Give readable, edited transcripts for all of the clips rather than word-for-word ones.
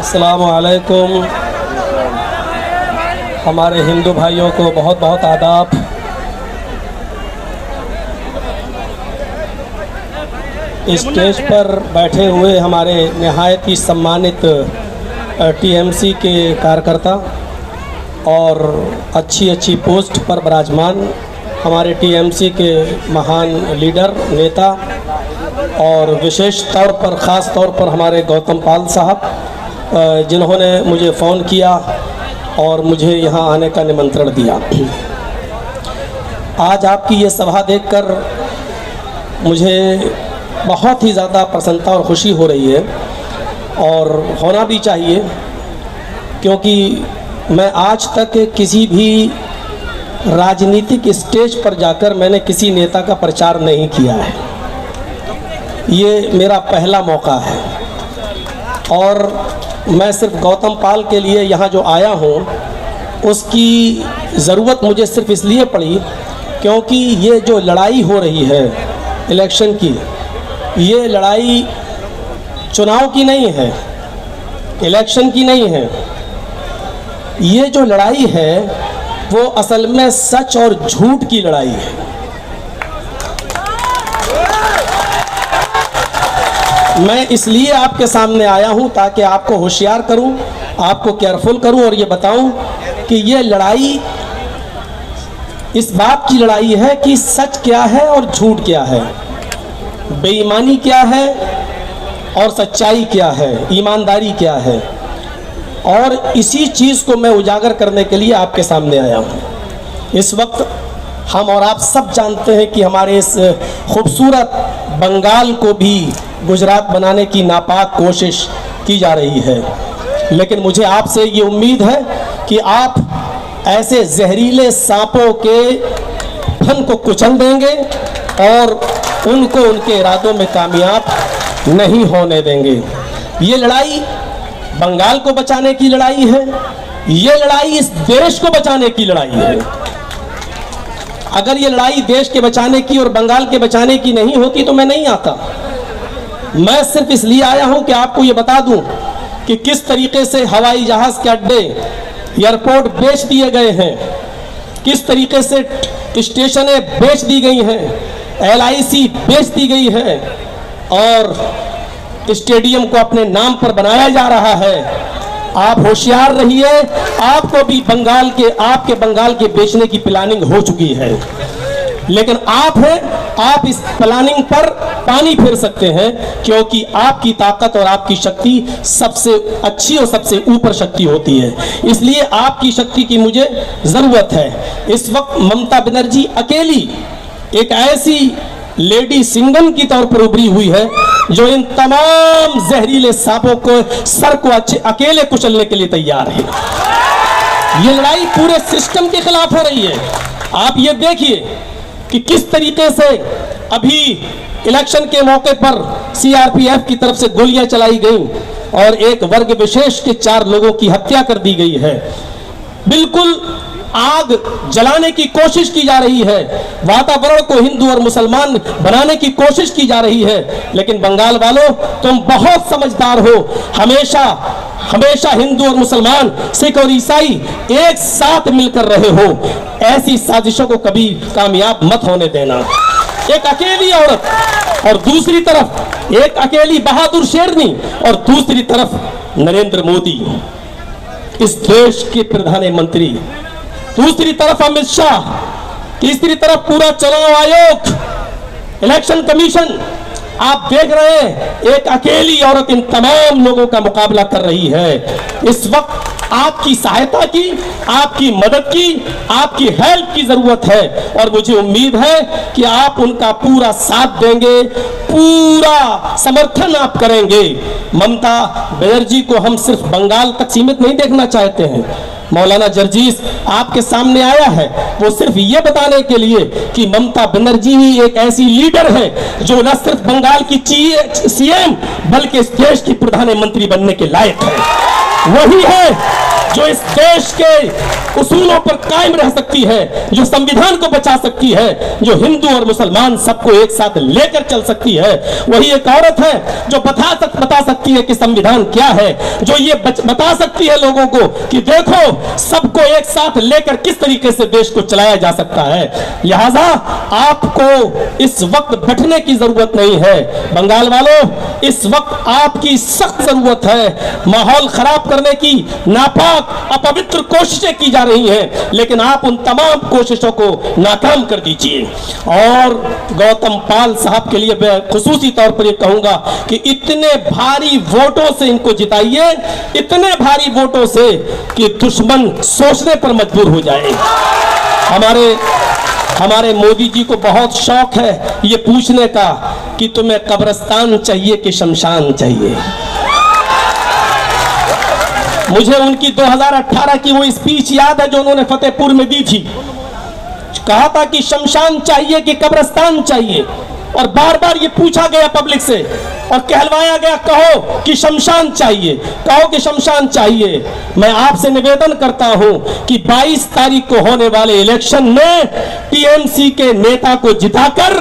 अस्सलामु अलैकुम। हमारे हिंदू भाइयों को बहुत बहुत आदाब। स्टेज पर बैठे हुए हमारे नहायत ही सम्मानित टीएमसी के कार्यकर्ता और अच्छी अच्छी पोस्ट पर विराजमान हमारे टीएमसी के महान लीडर नेता और विशेष तौर पर ख़ास तौर पर हमारे गौतम पाल साहब जिन्होंने मुझे फ़ोन किया और मुझे यहाँ आने का निमंत्रण दिया। आज आपकी ये सभा देखकर मुझे बहुत ही ज़्यादा प्रसन्नता और खुशी हो रही है और होना भी चाहिए, क्योंकि मैं आज तक किसी भी राजनीतिक स्टेज पर जाकर मैंने किसी नेता का प्रचार नहीं किया है। ये मेरा पहला मौका है और मैं सिर्फ गौतम पाल के लिए यहाँ जो आया हूँ उसकी ज़रूरत मुझे सिर्फ इसलिए पड़ी क्योंकि ये जो लड़ाई हो रही है इलेक्शन की, ये लड़ाई चुनाव की नहीं है, इलेक्शन की नहीं है। ये जो लड़ाई है वो असल में सच और झूठ की लड़ाई है। मैं इसलिए आपके सामने आया हूं ताकि आपको होशियार करूं, आपको केयरफुल करूं और ये बताऊं कि ये लड़ाई इस बात की लड़ाई है कि सच क्या है और झूठ क्या है, बेईमानी क्या है और सच्चाई क्या है, ईमानदारी क्या है। और इसी चीज़ को मैं उजागर करने के लिए आपके सामने आया हूं। इस वक्त हम और आप सब जानते हैं कि हमारे इस खूबसूरत बंगाल को भी गुजरात बनाने की नापाक कोशिश की जा रही है, लेकिन मुझे आपसे ये उम्मीद है कि आप ऐसे जहरीले सांपों के फन को कुचल देंगे और उनको उनके इरादों में कामयाब नहीं होने देंगे। ये लड़ाई बंगाल को बचाने की लड़ाई है, ये लड़ाई इस देश को बचाने की लड़ाई है। अगर ये लड़ाई देश के बचाने की और बंगाल के बचाने की नहीं होती तो मैं नहीं आता। मैं सिर्फ इसलिए आया हूं कि आपको ये बता दूं कि किस तरीके से हवाई जहाज के अड्डे, एयरपोर्ट बेच दिए गए हैं, किस तरीके से स्टेशनें बेच दी गई हैं, LIC बेच दी गई है और स्टेडियम को अपने नाम पर बनाया जा रहा है। आप होशियार रहिए, आपको भी आपके बंगाल के बेचने की प्लानिंग हो चुकी है, लेकिन आप इस प्लानिंग पर पानी फेर सकते हैं, क्योंकि आपकी ताकत और आपकी शक्ति सबसे अच्छी और सबसे ऊपर शक्ति होती है। इसलिए आपकी शक्ति की मुझे जरूरत है। इस वक्त ममता बनर्जी अकेली एक ऐसी लेडी सिंगम की तौर पर उभरी हुई है जो इन तमाम जहरीले सांपों को सर को अकेले कुचलने के लिए तैयार है। ये लड़ाई पूरे सिस्टम के खिलाफ हो रही है। आप ये देखिए कि किस तरीके से अभी इलेक्शन के मौके पर CRPF की तरफ से गोलियां चलाई गई और एक वर्ग विशेष के 4 लोगों की हत्या कर दी गई है। बिल्कुल आग जलाने की कोशिश की जा रही है, वातावरण को हिंदू और मुसलमान बनाने की कोशिश की जा रही है। लेकिन बंगाल वालों, तुम बहुत समझदार हो, हमेशा हिंदू और मुसलमान, सिख और ईसाई एक साथ मिलकर रहे हो। ऐसी साजिशों को कभी कामयाब मत होने देना। एक अकेली औरत और दूसरी तरफ एक अकेली बहादुर शेरनी और दूसरी तरफ नरेंद्र मोदी, इस देश के प्रधानमंत्री, दूसरी तरफ अमित शाह, तीसरी तरफ पूरा चुनाव आयोग, इलेक्शन कमीशन। आप देख रहे हैं एक अकेली औरत इन तमाम लोगों का मुकाबला कर रही है। इस वक्त आपकी सहायता की, आपकी मदद की, आपकी हेल्प की जरूरत है और मुझे उम्मीद है कि आप उनका पूरा साथ देंगे, पूरा समर्थन आप करेंगे। ममता बनर्जी को हम सिर्फ बंगाल तक सीमित नहीं देखना चाहते हैं। मौलाना जर्जीस आपके सामने आया है वो सिर्फ ये बताने के लिए कि ममता बनर्जी ही एक ऐसी लीडर है जो न सिर्फ बंगाल की CM बल्कि इस देश की प्रधानमंत्री बनने के लायक है। वही है जो इस देश के उसूलों पर कायम रह सकती है, जो संविधान को बचा सकती है, जो हिंदू और मुसलमान सबको एक साथ लेकर चल सकती है, वही एक औरत है जो बता सकती है कि संविधान क्या है, जो ये बता सकती है लोगों को कि देखो सबको एक साथ लेकर किस तरीके से देश को चलाया जा सकता है। लिहाजा आपको इस वक्त बैठने की जरूरत नहीं है। बंगाल वालों, इस वक्त आपकी सख्त जरूरत है। माहौल खराब करने की नापाक अपवित्र कोशिशें की जा रही हैं, लेकिन आप उन तमाम कोशिशों को नाकाम कर दीजिए। और गौतम पाल साहब के लिए मैं खुसूसी तौर पर यह कहूंगा कि इतने भारी वोटों से इनको जिताइए, इतने भारी वोटों से कि दुश्मन सोचने पर मजबूर हो जाए। हमारे मोदी जी को बहुत शौक है ये पूछने का कि तुम्हें कब्रिस्तान चाहिए कि शमशान चाहिए। मुझे उनकी 2018 की वो स्पीच याद है जो उन्होंने फतेहपुर में दी थी। कहा था कि शमशान चाहिए कि कब्रिस्तान चाहिए, और बार बार ये पूछा गया पब्लिक से और कहलवाया गया कहो कि शमशान चाहिए, कहो कि शमशान चाहिए। मैं आपसे निवेदन करता हूं कि 22 तारीख को होने वाले इलेक्शन में टीएमसी के नेता को जिताकर,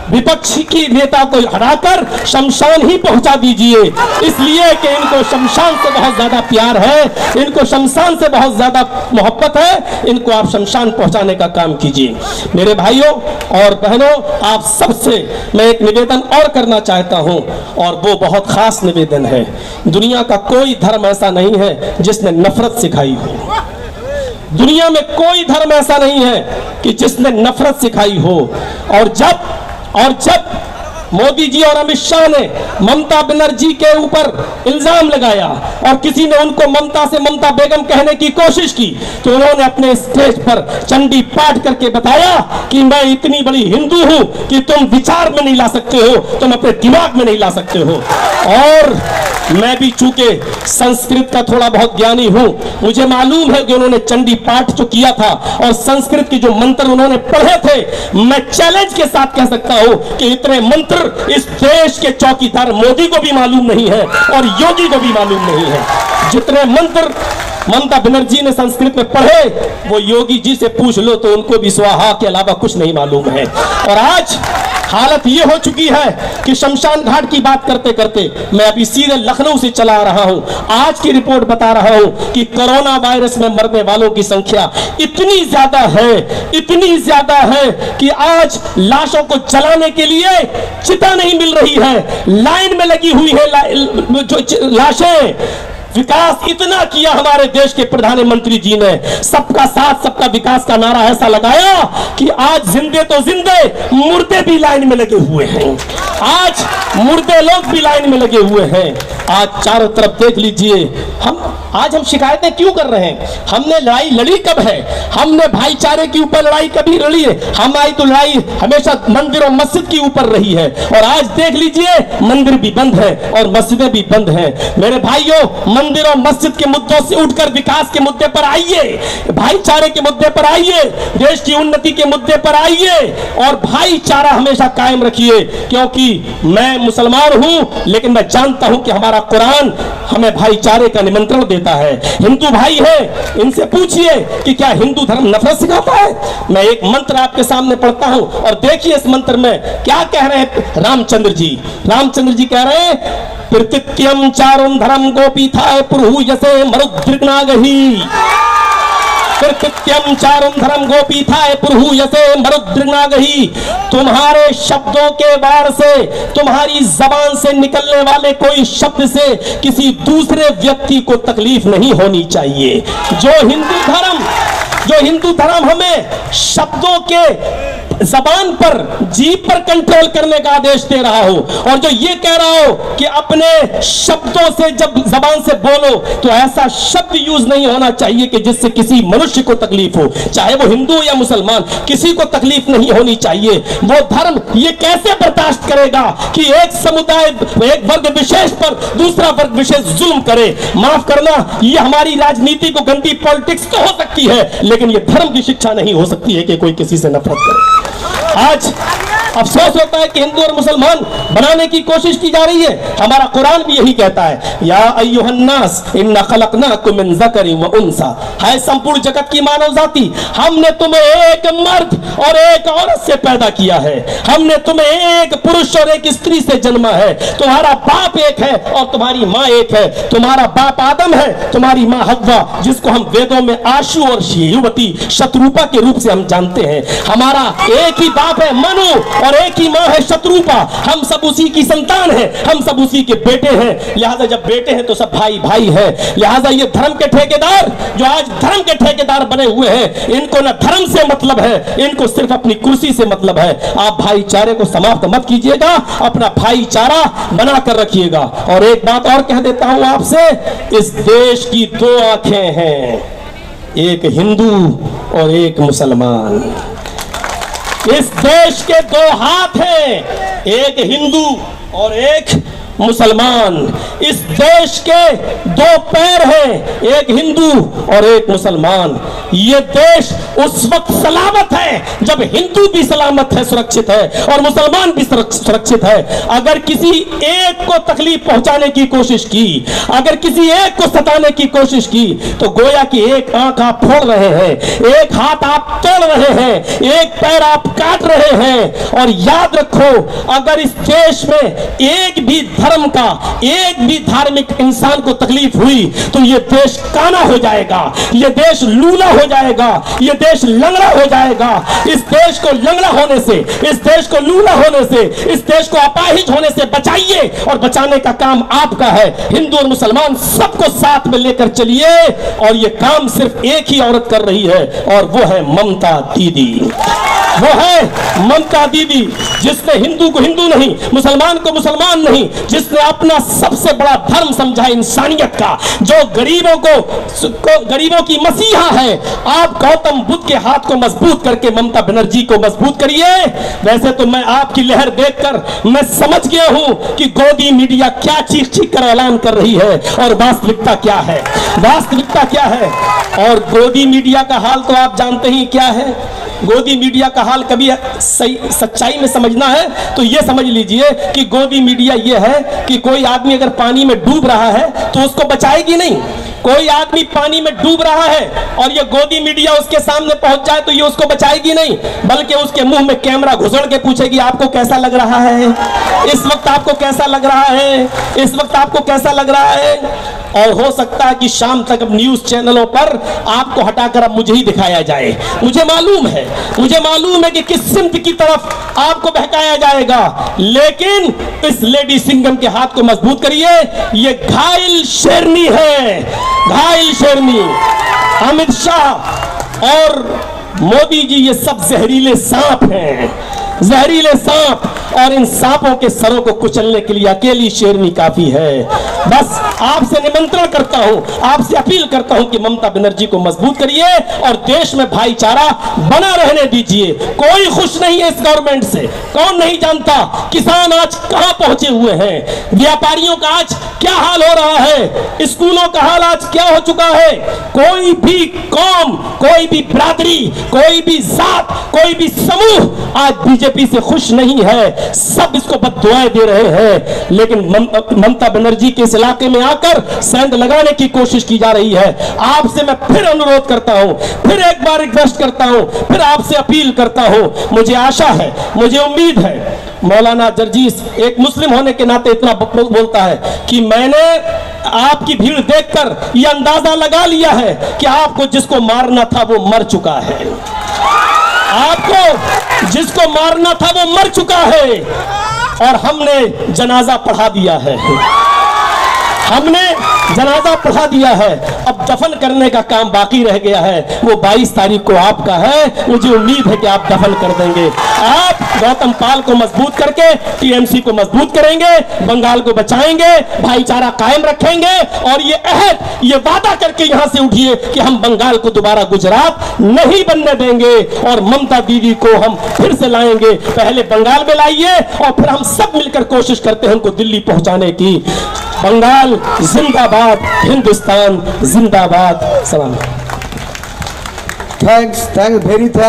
विपक्षी की नेता को हटाकर शमशान ही पहुंचा दीजिए, इसलिए कि इनको शमशान से बहुत ज्यादा प्यार है, इनको शमशान से बहुत ज्यादा मोहब्बत है। इनको आप शमशान पहुंचाने का काम कीजिए। मेरे भाइयों और बहनों, आप सबसे मैं एक निवेदन और करना चाहता हूं, और वो बहुत खास निवेदन है। दुनिया का कोई धर्म ऐसा नहीं है जिसने नफरत सिखाई हो। दुनिया में कोई धर्म ऐसा नहीं है कि जिसने नफरत सिखाई हो। और जब मोदी जी और अमित शाह ने ममता बनर्जी के ऊपर इल्जाम लगाया और किसी ने उनको ममता से ममता बेगम कहने की कोशिश की, तो उन्होंने अपने स्टेज पर चंडी पाठ करके बताया कि मैं इतनी बड़ी हिंदू हूं कि तुम विचार में नहीं ला सकते हो, तुम अपने दिमाग में नहीं ला सकते हो। और मैं भी चूंकि संस्कृत का थोड़ा बहुत ज्ञानी हूं, मुझे मालूम है कि उन्होंने चंडी पाठ जो किया था और संस्कृत के जो मंत्र उन्होंने पढ़े थे, मैं चैलेंज के साथ कह सकता हूं कि इतने मंत्र इस देश के चौकीदार मोदी को भी मालूम नहीं है और योगी को भी मालूम नहीं है। जितने मंत्र ममता बनर्जी ने संस्कृत में पढ़े, वो योगी जी से पूछ लो तो उनको भी स्वाहा के अलावा कुछ नहीं मालूम है। और आज हालत ये हो चुकी है कि शमशान घाट की बात करते करते मैं अभी सीधे लखनऊ से चला आ रहा हूं। आज की रिपोर्ट बता रहा हूं कि कोरोना वायरस में मरने वालों की संख्या इतनी ज्यादा है कि आज लाशों को जलाने के लिए चिता नहीं मिल रही है, लाइन में लगी हुई है जो लाशें। विकास इतना किया हमारे देश के प्रधानमंत्री जी ने, सबका साथ सबका विकास का नारा ऐसा लगाया कि आज जिंदे तो जिंदे, मुर्दे भी लाइन में लगे हुए हैं। आज मुर्दे लोग भी लाइन में लगे हुए हैं। आज चारों तरफ देख लीजिए, हम शिकायतें क्यों कर रहे हैं? हमने लड़ाई लड़ी कब है? हमने भाईचारे के ऊपर लड़ाई कभी लड़ी है? हमारी तो लड़ाई हमेशा मंदिर और मस्जिद के ऊपर रही है। और आज देख लीजिए, मंदिर भी बंद है और मस्जिदें भी बंद हैं। मेरे भाइयों, मंदिर और मस्जिद के मुद्दों से उठकर विकास के मुद्दे पर आइए, भाईचारे के मुद्दे पर आइए, देश की उन्नति के मुद्दे पर आइए और भाईचारा हमेशा कायम रखिए। क्योंकि मैं मुसलमान हूं, लेकिन मैं जानता हूं कि हमारा कुरान हमें भाईचारे का निमंत्रण देता है। हिंदू भाई है, इनसे पूछिए कि क्या हिंदू धर्म नफरत सिखाता है? मैं एक मंत्र आपके सामने पढ़ता हूं और देखिए इस मंत्र में क्या कह रहे हैं रामचंद्र जी। रामचंद्र जी कह रहे हैं, प्रत्यम चारुम धर्म गोपीथाय पुरहु यसे मरुद्रिग्नागहि। कृत्यम चारुम धर्म गोपीथाय पुरहु यसे मरुद्रिग्नागहि। तुम्हारे शब्दों के वार से, तुम्हारी जबान से निकलने वाले कोई शब्द से किसी दूसरे व्यक्ति को तकलीफ नहीं होनी चाहिए। जो हिंदू धर्म हमें शब्दों के जबान पर, जीभ पर कंट्रोल करने का आदेश दे रहा हो, और जो ये कह रहा हो कि अपने शब्दों से जब जबान से बोलो तो ऐसा शब्द यूज नहीं होना चाहिए कि जिससे किसी मनुष्य को तकलीफ हो, चाहे वो हिंदू या मुसलमान, किसी को तकलीफ नहीं होनी चाहिए। वो धर्म ये कैसे बर्दाश्त करेगा कि एक समुदाय, एक वर्ग विशेष पर दूसरा वर्ग विशेष जुल्म करे? माफ करना, ये हमारी राजनीति को गंदी पॉलिटिक्स तो हो सकती है, लेकिन ये धर्म की शिक्षा नहीं हो सकती है कि कोई किसी से नफरत करे। अफसोस होता है कि हिंदू और मुसलमान बनाने की कोशिश की जा रही है। हमारा कुरान भी यही कहता है, या अय्युहन्नास इन्ना खलकनाकुम मिन ज़करिन व उन्सा, है संपूर्ण जगत की मानव जाति, हमने तुम्हें एक मर्द और एक औरत से पैदा किया है, हमने तुम्हें एक पुरुष और एक स्त्री से जन्मा है। तुम्हारा बाप एक है और तुम्हारी माँ एक है। तुम्हारा बाप आदम है, तुम्हारी माँ हव्वा, जिसको हम वेदों में आशु और युवती शत्रुपा के रूप से हम जानते हैं। हमारा एक ही बाप है मनु और एक ही माँ है शत्रुपा। हम सब उसी की संतान हैं, हम सब उसी के बेटे हैं। लिहाजा जब बेटे हैं तो सब भाई भाई है। लिहाजा ये धर्म के ठेकेदार जो आज धर्म के ठेकेदार बने हुए हैं, इनको ना धर्म से मतलब है, इनको सिर्फ अपनी कुर्सी से मतलब है। आप भाईचारे को समाप्त मत कीजिएगा, अपना भाईचारा बना कर रखिएगा। और एक बात और कह देता हूं आपसे, इस देश की दो आंखें हैं, एक हिंदू और एक मुसलमान। इस देश के दो हाथ हैं, एक हिंदू और एक मुसलमान। इस देश के दो पैर हैं, एक हिंदू और एक मुसलमान। ये देश उस वक्त सलामत है जब हिंदू भी सलामत है, सुरक्षित है, और मुसलमान भी सुरक्षित है। अगर किसी एक को तकलीफ पहुंचाने की कोशिश की, अगर किसी एक को सताने की कोशिश की, तो गोया कि एक आंख आप फोड़ रहे हैं, एक हाथ आप तोड़ रहे हैं, एक पैर आप काट रहे हैं। और याद रखो, अगर इस देश में एक भी धर्म का, एक भी धार्मिक इंसान को तकलीफ हुई तो यह देश काना हो जाएगा, यह देश लूला हो जाएगा, यह देश लंगड़ा हो जाएगा। इस देश को लंगड़ा होने से, इस देश को लूला होने से, इस देश को अपाहिज होने से बचाइए, और बचाने का काम आपका है। हिंदू और मुसलमान सबको साथ में लेकर चलिए, और यह काम सिर्फ एक ही औरत कर रही है, और वो है ममता दीदी। वो है ममता दीदी, जिसने हिंदू को हिंदू नहीं, मुसलमान को मुसलमान नहीं, जिसने अपना सबसे बड़ा धर्म समझा इंसानियत का, जो गरीबों गरीबों की मसीहा है। आप गौतम बुद्ध के हाथ को मजबूत करके ममता बनर्जी को मजबूत करिए। वैसे तो मैं आपकी लहर देखकर मैं समझ गया हूं कि गोदी मीडिया क्या चीख चीख कर ऐलान कर रही है और वास्तविकता क्या है, वास्तविकता क्या है। और गोदी मीडिया का हाल तो आप जानते ही क्या है। गोदी मीडिया का हाल कभी सच्चाई में समझना है तो यह समझ लीजिए कि गोदी मीडिया यह है कि कोई आदमी अगर पानी में डूब रहा है तो उसको बचाएगी नहीं। कोई आदमी पानी में डूब रहा है और ये गोदी मीडिया उसके सामने पहुंच जाए तो ये उसको बचाएगी नहीं, बल्कि उसके मुंह में कैमरा घुसड़ के पूछेगी आपको कैसा लग रहा है, इस वक्त आपको कैसा लग रहा है, इस वक्त आपको कैसा लग रहा है। और हो सकता है कि शाम तक अब न्यूज चैनलों पर आपको हटाकर अब मुझे ही दिखाया जाए। मुझे मालूम है कि किस सिमत की तरफ आपको बहकाया जाएगा, लेकिन इस लेडी सिंघम के हाथ को मजबूत करिए। ये घायल शेरनी है, घायल शेरनी। अमित शाह और मोदी जी ये सब जहरीले सांप हैं, जहरीले सांप, और इन सांपों के सरों को कुचलने के लिए अकेली शेरनी काफी है। बस आपसे निमंत्रण करता हूं, आपसे अपील करता हूं कि ममता बनर्जी को मजबूत करिए और देश में भाईचारा बना रहने दीजिए। कोई खुश नहीं है इस गवर्नमेंट से, कौन नहीं जानता किसान आज कहां पहुंचे हुए हैं, व्यापारियों का आज क्या हाल हो रहा है, स्कूलों का हाल आज क्या हो चुका है। कोई भी कौम, कोई भी बिरादरी, कोई भी जात, कोई भी समूह आज बीजेपी से खुश नहीं है, सब इसको बद्दुआएं दे रहे हैं। लेकिन ममता बनर्जी के इस इलाके में आकर सेंध लगाने की कोशिश की जा रही है। आपसे मैं फिर अनुरोध करता हूं, फिर एक बार रिक्वेस्ट करता हूं, फिर आपसे अपील करता हूं। मुझे आशा है, मुझे उम्मीद है, मौलाना जर्जीस एक मुस्लिम होने के नाते इतना बोलता है कि मैंने आपकी भीड़ देखकर यह अंदाजा लगा लिया है कि आपको जिसको मारना था वो मर चुका है, आपको जिसको मारना था वो मर चुका है, और हमने जनाजा पढ़ा दिया है, हमने जनाजा पढ़ा दिया है। अब दफन करने का काम बाकी रह गया है, वो 22 तारीख को आपका है। मुझे उम्मीद है कि आप दफन कर देंगे। आप गौतम पाल को मजबूत करके टीएमसी को मजबूत करेंगे, बंगाल को बचाएंगे, भाईचारा कायम रखेंगे, और ये अहद, ये वादा करके यहां से उठिए कि हम बंगाल को दोबारा गुजरात नहीं बनने देंगे, और ममता दीदी को हम फिर से लाएंगे। पहले बंगाल में लाइए और फिर हम सब मिलकर कोशिश करते हैं उनको दिल्ली पहुंचाने की। बंगाल जिंदाबाद, हिंदुस्तान जिंदाबाद। सलाम। Thanks, very thanks.